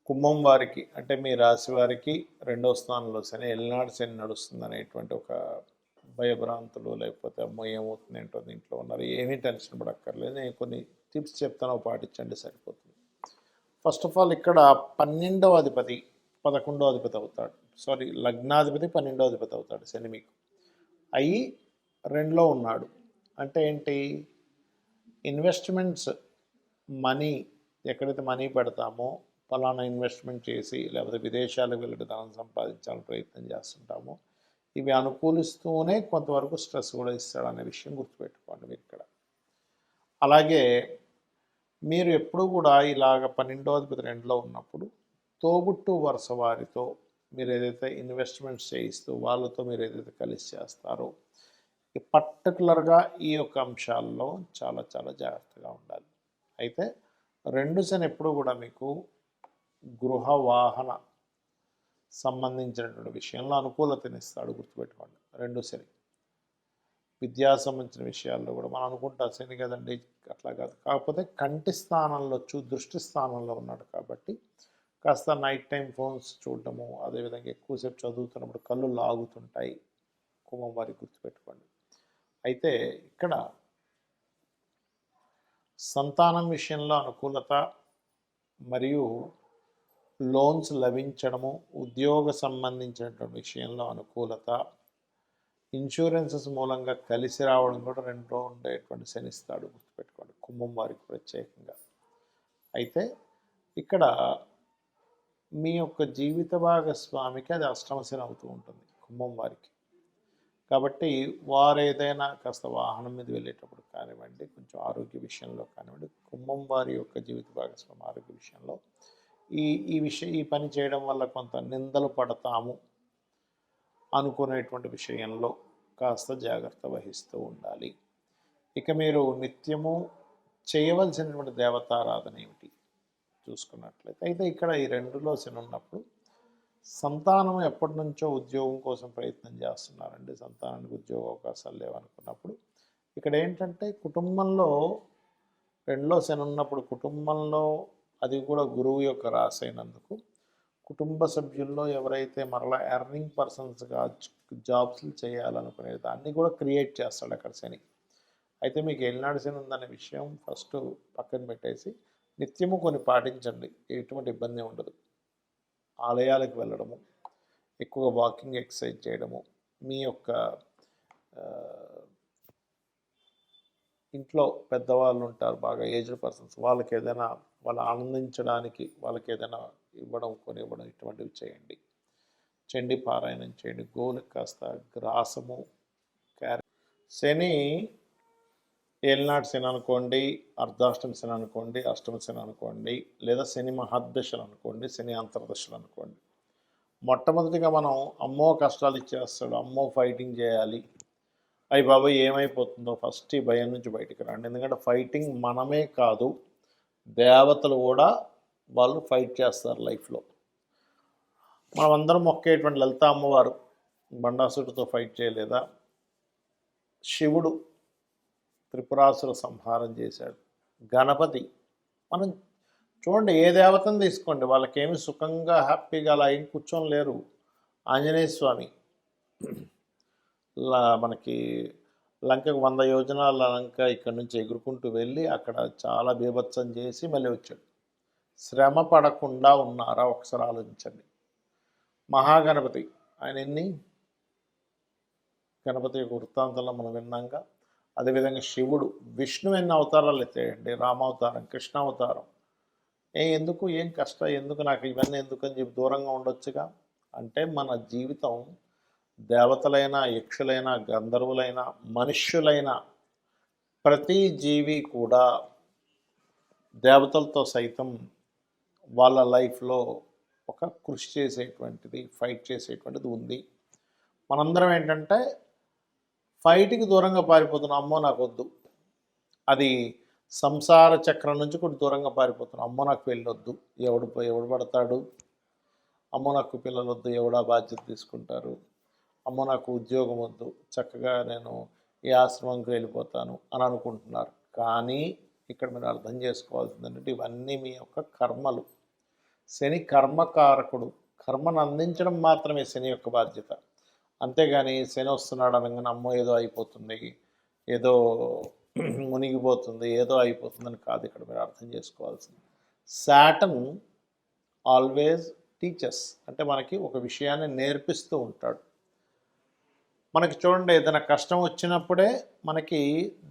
కుంభం వారికి అంటే మీ రాశి వారికి రెండవ స్థానంలో శని ఎల్నాడు శని నడుస్తుంది అనేటువంటి ఒక భయభ్రాంతులు లేకపోతే అమ్మో ఏమవుతుంది ఏంటో దీంట్లో ఉన్నారు, ఏమీ టెన్షన్ పడక్కర్లేదు. నేను కొన్ని టిప్స్ చెప్తాను, పాటించండి సరిపోతుంది. ఫస్ట్ ఆఫ్ ఆల్ ఇక్కడ 12వ అధిపతి 11వ అధిపతి అవుతాడు, సారీ లగ్నాధిపతి 12వ అధిపతి అవుతాడు శని మీకు అయ్యి 2లో ఉన్నాడు. అంటే ఏంటి, ఇన్వెస్ట్మెంట్స్ మనీ ఎక్కడైతే మనీ పెడతామో ఫలానా ఇన్వెస్ట్మెంట్ చేసి లేకపోతే విదేశాలకు వెళ్ళి ధనం సంపాదించాలని ప్రయత్నం చేస్తుంటామో ఇవి అనుకూలిస్తూనే కొంతవరకు స్ట్రెస్ కూడా ఇస్తాడనే విషయం గుర్తుపెట్టుకోండి మీరు ఇక్కడ. అలాగే మీరు ఎప్పుడు కూడా ఇలాగ 12వ అధిపతి 2లో ఉన్నప్పుడు తోబుట్టు వరుస వారితో మీరు ఏదైతే ఇన్వెస్ట్మెంట్స్ చేయిస్తూ వాళ్ళతో మీరు ఏదైతే కలిసి చేస్తారో పర్టికులర్గా ఈ యొక్క అంశాల్లో చాలా చాలా జాగ్రత్తగా ఉండాలి. అయితే 2 శని ఎప్పుడు కూడా మీకు గృహ వాహన సంబంధించినటువంటి విషయంలో అనుకూలతనిస్తాడు, గుర్తుపెట్టుకోండి. 2 శని విద్యా సంబంధించిన విషయాల్లో కూడా మనం అనుకుంటాం శని కదండి, అట్లా కాదు. కాకపోతే కంటి స్థానంలో దృష్టి స్థానంలో ఉన్నాడు కాబట్టి కాస్త నైట్ టైం ఫోన్స్ చూడటము, అదేవిధంగా ఎక్కువసేపు చదువుతున్నప్పుడు కళ్ళు లాగుతుంటాయి కుంభం వారికి, గుర్తుపెట్టుకోండి. అయితే ఇక్కడ సంతానం విషయంలో అనుకూలత మరియు లోన్స్ లభించడము, ఉద్యోగ సంబంధించినటువంటి విషయంలో అనుకూలత, ఇన్సూరెన్సెస్ మూలంగా కలిసి రావడం కూడా 2లో ఉండేటువంటి శనిస్తాడు, గుర్తుపెట్టుకోండి కుంభం వారికి ప్రత్యేకంగా. అయితే ఇక్కడ మీ యొక్క జీవిత భాగస్వామికి అది అష్టమ శని అవుతూ ఉంటుంది కుంభం వారికి. కాబట్టి వారు ఏదైనా కాస్త వాహనం మీద వెళ్ళేటప్పుడు కానివ్వండి, కొంచెం ఆరోగ్య విషయంలో కానివ్వండి, కుంభం వారి యొక్క జీవిత భాగస్వామి ఆరోగ్య విషయంలో ఈ పని చేయడం వల్ల కొంత నిందలు పడతాము అనుకునేటువంటి విషయంలో కాస్త జాగ్రత్త వహిస్తూ ఉండాలి. ఇక మీరు నిత్యము చేయవలసినటువంటి దేవతారాధన ఏమిటి చూసుకున్నట్లయితే, అయితే ఇక్కడ ఈ 2లో శని ఉన్నప్పుడు సంతానం ఎప్పటి నుంచో ఉద్యోగం కోసం ప్రయత్నం చేస్తున్నారండి, సంతానానికి ఉద్యోగ అవకాశాలు లేవనుకున్నప్పుడు ఇక్కడ ఏంటంటే కుటుంబంలో 2లో శని ఉన్నప్పుడు కుటుంబంలో అది కూడా గురువు యొక్క రాశి అయినందుకు కుటుంబ సభ్యుల్లో ఎవరైతే మరలా ఎర్నింగ్ పర్సన్స్గా జాబ్స్ చేయాలనుకునే దాన్ని కూడా క్రియేట్ చేస్తాడు అక్కడ శని. అయితే మీకు ఏలినాడు శని ఉందనే విషయం ఫస్ట్ పక్కన పెట్టేసి నిత్యము కొన్ని పాటించండి, ఎటువంటి ఇబ్బంది ఉండదు. ఆలయాలకు వెళ్ళడము, ఎక్కువగా వాకింగ్ ఎక్సర్సైజ్ చేయడము, మీ యొక్క ఇంట్లో పెద్దవాళ్ళు ఉంటారు బాగా ఏజ్డ్ పర్సన్స్, వాళ్ళకి ఏదైనా వాళ్ళు ఆనందించడానికి వాళ్ళకి ఏదైనా ఇవ్వడం కొనివ్వడం ఇటువంటివి చేయండి. చండీ పారాయణం చేయండి, గోవులకు కాస్త గ్రాసము శని ఏలినాటి శని అనుకోండి, అర్ధాష్టమి శని అనుకోండి, అష్టమ శని అనుకోండి, లేదా శని మహాదశలు అనుకోండి, శని అంతర్దశలు అనుకోండి. మొట్టమొదటిగా మనం అమ్మో కష్టాలు ఇచ్చేస్తాడు, అమ్మో ఫైటింగ్ చేయాలి, అయ్యి బాబాయ్ ఏమైపోతుందో ఫస్ట్ ఈ భయం నుంచి బయటికి రండి. ఎందుకంటే ఫైటింగ్ మనమే కాదు, దేవతలు కూడా వాళ్ళు ఫైట్ చేస్తారు లైఫ్లో. మనమందరం మొక్కేటువంటి లలిత అమ్మవారు బండాసుడితో ఫైట్ చేయలేదా, శివుడు త్రిపురాసుర సంహారం చేశాడు, గణపతి, మనం చూడండి ఏ దేవతను తీసుకోండి వాళ్ళకేమి సుఖంగా హ్యాపీగా అలా ఏం కూర్చొని లేరు. ఆంజనేయ స్వామి మనకి లంకకు 100 యోజనాల లంక ఇక్కడి నుంచి ఎగురుకుంటూ వెళ్ళి అక్కడ చాలా బీభత్సం చేసి మళ్ళీ వచ్చాడు. శ్రమ పడకుండా ఉన్నారా ఒకసారి ఆలోచించండి. మహాగణపతి ఆయన గణపతి యొక్క వృత్తాంతంలో మనం విన్నాక, అదేవిధంగా శివుడు, విష్ణు ఎన్ని అవతారాలు ఎత్తాయండి, రామావతారం, కృష్ణావతారం. ఎందుకు ఏం కష్టం, ఎందుకు నాకు ఇవన్నీ ఎందుకు అని చెప్పి దూరంగా ఉండొచ్చుగా. అంటే మన జీవితం దేవతలైనా, యక్షులైనా, గంధర్వులైనా, మనుష్యులైనా ప్రతి జీవి కూడా దేవతలతో సైతం వాళ్ళ లైఫ్లో ఒక కృషి చేసేటువంటిది, ఫైట్ చేసేటువంటిది ఉంది. మనందరం ఏంటంటే ఫైట్కి దూరంగా పారిపోతున్నాం, అమ్మో నాకు వద్దు, అది సంసార చక్రం నుంచి కూడా దూరంగా పారిపోతున్నాం. అమ్మో నాకు పెళ్ళొద్దు, ఎవడు పడతాడు, అమ్మో నాకు పిల్లలు వద్దు, ఎవడా బాధ్యత తీసుకుంటారు, అమ్మో నాకు ఉద్యోగం వద్దు, చక్కగా నేను ఈ ఆశ్రమంకి వెళ్ళిపోతాను అని అనుకుంటున్నారు. కానీ ఇక్కడ మీరు అర్థం చేసుకోవాల్సింది ఏంటంటే ఇవన్నీ మీ యొక్క కర్మలు. శని కర్మకారకుడు. కర్మను అందించడం మాత్రమే శని యొక్క బాధ్యత. అంతేగాని శని వస్తున్నాడు అనగానే అమ్మో ఏదో అయిపోతుంది, ఏదో మునిగిపోతుంది, ఏదో అయిపోతుందని కాదు ఇక్కడ మీరు అర్థం చేసుకోవాల్సింది. శాటన్ ఆల్వేస్ టీచర్స్, అంటే మనకి ఒక విషయాన్ని నేర్పిస్తూ ఉంటాడు. మనకి చూడండి, ఏదైనా కష్టం వచ్చినప్పుడే మనకి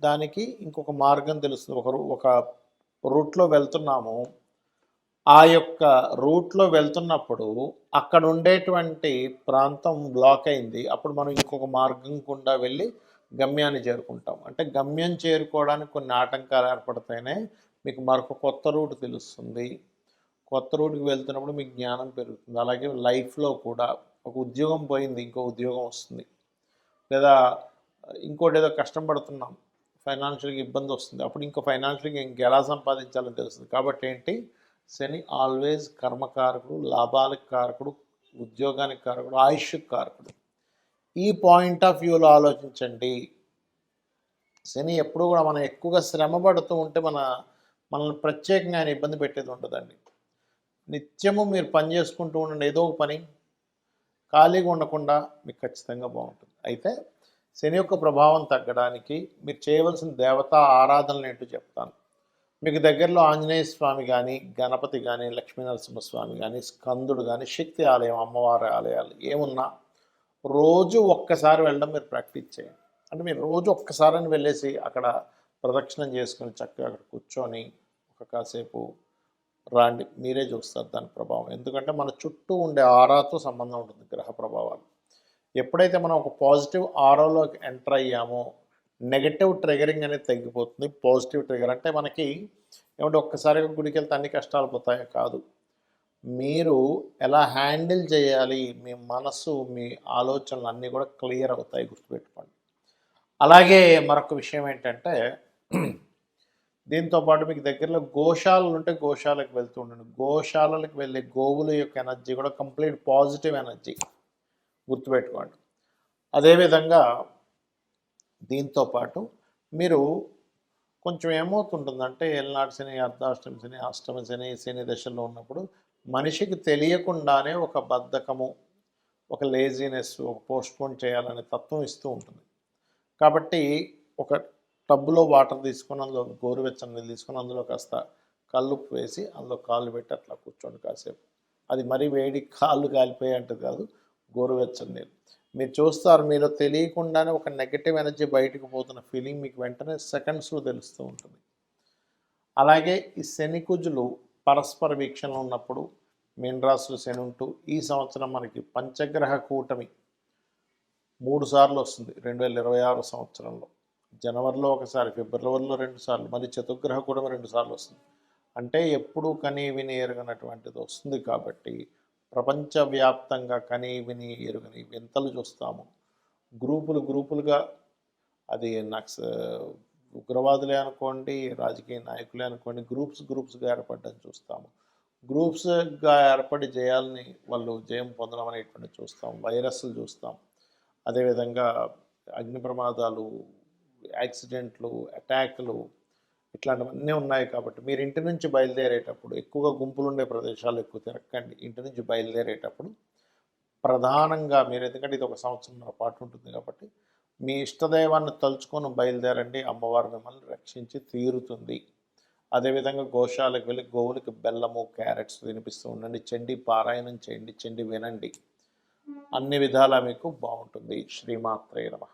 దానికి ఇంకొక మార్గం తెలుస్తుంది. ఒక రూట్లో వెళ్తున్నాము, ఆ యొక్క రూట్లో వెళ్తున్నప్పుడు అక్కడ ఉండేటువంటి ప్రాంతం బ్లాక్ అయింది. అప్పుడు మనం ఇంకొక మార్గం గుండా వెళ్ళి గమ్యాన్ని చేరుకుంటాం. అంటే గమ్యం చేరుకోవడానికి కొన్ని ఆటంకాలు ఏర్పడితేనే మీకు మరొక కొత్త రూట్ తెలుస్తుంది. కొత్త రూట్కి వెళ్తున్నప్పుడు మీకు జ్ఞానం పెరుగుతుంది. అలాగే లైఫ్లో కూడా ఒక ఉద్యోగం పోయింది, ఇంకో ఉద్యోగం వస్తుంది. లేదా ఇంకోటి ఏదో కష్టం పడుతున్నాం, ఫైనాన్షియల్గా ఇబ్బంది వస్తుంది, అప్పుడు ఇంకో ఫైనాన్షియల్గా ఇంకెలా సంపాదించాలని తెలుస్తుంది. కాబట్టి ఏంటి, శని ఆల్వేస్ కర్మకారకుడు, లాభాలకు కారకుడు, ఉద్యోగానికి కారకుడు, ఆయుష్కి కారకుడు. ఈ పాయింట్ ఆఫ్ వ్యూలో ఆలోచించండి. శని ఎప్పుడు కూడా మనం ఎక్కువగా శ్రమ పడుతూ ఉంటే మనల్ని ప్రత్యేకంగా ఆయన ఇబ్బంది పెట్టేది ఉంటుందండి. నిత్యము మీరు పని చేసుకుంటూ ఉండండి, ఏదో ఒక పని, ఖాళీగా ఉండకుండా మీకు ఖచ్చితంగా బాగుంటుంది. అయితే శని యొక్క ప్రభావం తగ్గడానికి మీరు చేయవలసిన దేవతా ఆరాధనలు ఏంటో చెప్తాను. మీకు దగ్గరలో ఆంజనేయ స్వామి కానీ, గణపతి కానీ, లక్ష్మీనరసింహస్వామి కానీ, స్కందుడు కానీ, శక్తి ఆలయం, అమ్మవారి ఆలయాలు ఏమున్నా రోజు ఒక్కసారి వెళ్ళడం మీరు ప్రాక్టీస్ చేయండి. అంటే మీరు రోజు ఒక్కసారని వెళ్ళేసి అక్కడ ప్రదక్షిణం చేసుకొని చక్కగా అక్కడ కూర్చొని కాసేపు రాండి, మీరే చూస్తారు దాని ప్రభావం. ఎందుకంటే మన చుట్టూ ఉండే ఆరాతో సంబంధం ఉంటుంది గ్రహ ప్రభావాలు. ఎప్పుడైతే మనం ఒక పాజిటివ్ ఆరాలోకి ఎంటర్ అయ్యామో నెగటివ్ ట్రిగరింగ్ అనేది తగ్గిపోతుంది. పాజిటివ్ ట్రిగర్ అంటే మనకి ఏమంటే ఒక్కసారిగా గుడికి వెళ్తే అన్ని కష్టాలు పోతాయో కాదు, మీరు ఎలా హ్యాండిల్ చేయాలి, మీ మనసు, మీ ఆలోచనలు అన్నీ కూడా క్లియర్ అవుతాయి, గుర్తుపెట్టుకోండి. అలాగే మరొక విషయం ఏంటంటే, దీంతోపాటు మీకు దగ్గరలో గోశాలలు ఉంటే గోశాలకు వెళ్తూ ఉండండి. గోశాలలకు వెళ్ళే గోవుల యొక్క ఎనర్జీ కూడా కంప్లీట్ పాజిటివ్ ఎనర్జీ, గుర్తుపెట్టుకోండి. అదేవిధంగా దీంతోపాటు మీరు కొంచెం ఏమవుతుంటుందంటే, ఏలనాటి శని, అర్ధాష్టమి శని, అష్టమి శని, శని దశలో ఉన్నప్పుడు మనిషికి తెలియకుండానే ఒక బద్ధకము, ఒక లేజినెస్, ఒక పోస్ట్పోన్ చేయాలనే తత్వం ఇస్తూ ఉంటుంది. కాబట్టి ఒక టబ్బులో వాటర్ తీసుకొని అందులో గోరువెచ్చని నీళ్ళు తీసుకొని అందులో కాస్త కల్లుప్పు వేసి అందులో కాళ్ళు పెట్టి అట్లా కూర్చోండి కాసేపు. అది మరీ వేడి కాళ్ళు కాలిపోయే అంటే కాదు, గోరువెచ్చని నీళ్ళు. మీరు చూస్తారు, మీరు తెలియకుండానే ఒక నెగటివ్ ఎనర్జీ బయటకు పోతున్న ఫీలింగ్ మీకు వెంటనే సెకండ్స్లో తెలుస్తూ ఉంటుంది. అలాగే ఈ శని కుజులు పరస్పర వీక్షణలో ఉన్నప్పుడు మీనరాశులు శని ఉంటూ, ఈ సంవత్సరం మనకి పంచగ్రహ కూటమి 3 సార్లు వస్తుంది 2026 సంవత్సరంలో. జనవరిలో ఒకసారి, ఫిబ్రవరిలో 2 సార్లు, మరి చతుర్గ్రహ కూటమి 2 సార్లు వస్తుంది. అంటే ఎప్పుడూ కనీ విని ఎరగనటువంటిది వస్తుంది. కాబట్టి ప్రపంచవ్యాప్తంగా కనీ విని ఎరుగని వింతలు చూస్తాము. గ్రూపులుగా, అది ఉగ్రవాదులే అనుకోండి, రాజకీయ నాయకులే అనుకోండి, గ్రూప్స్గా ఏర్పడడం చూస్తాము. గ్రూప్స్గా ఏర్పడి జయాల్ని వాళ్ళు జయం పొందడం అనేటువంటి చూస్తాం. వైరస్లు చూస్తాం. అదేవిధంగా అగ్ని ప్రమాదాలు, యాక్సిడెంట్లు, అటాక్లు, ఇట్లాంటివన్నీ ఉన్నాయి. కాబట్టి మీరు ఇంటి నుంచి బయలుదేరేటప్పుడు ఎక్కువగా గుంపులు ఉండే ప్రదేశాలు ఎక్కువ తిరగకండి. ఇంటి నుంచి బయలుదేరేటప్పుడు ప్రధానంగా మీరు, ఎందుకంటే ఇది ఒక సంవత్సరం పాటు ఉంటుంది కాబట్టి మీ ఇష్టదైవాన్ని తలుచుకొని బయలుదేరండి. అమ్మవారు మిమ్మల్ని రక్షించి తీరుతుంది. అదేవిధంగా గోశాలకు వెళ్ళి గోవులకి బెల్లము, క్యారెట్స్ తినిపిస్తూ ఉండండి. చండీ పారాయణం చేయండి, చండీ వినండి. అన్ని విధాలా మీకు బాగుంటుంది. శ్రీమాత్రే నమః.